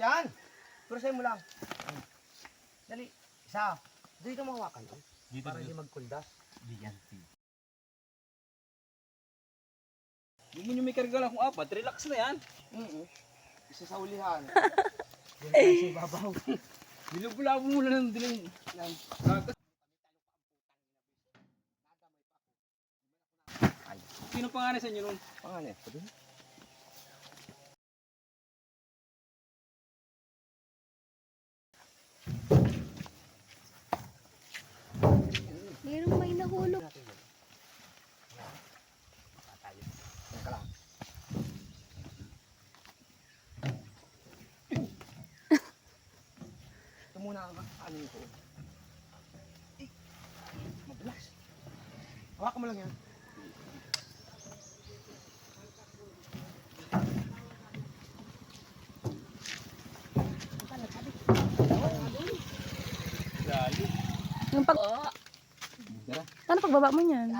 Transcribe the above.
Yan. Purasin mo lang. Dali. Isa. Dito mo hawakan. Para hindi magkuldas. Diyan. Hindi mo nyo may karga lang kung apat. Relax na yan. Isa sa ulihan. Yan tayo sa ibabaw. Bilog-bulabo mo lang ng diling. Kagat. Sino pangalan sa inyo nun? Pangalan. Mayroong may nahulog. Yan ka lang. Ito muna ang ano ko. Mabilas. Hawakan mo lang yan. Dali. Yung pag... Ano pagbaba mo niyan?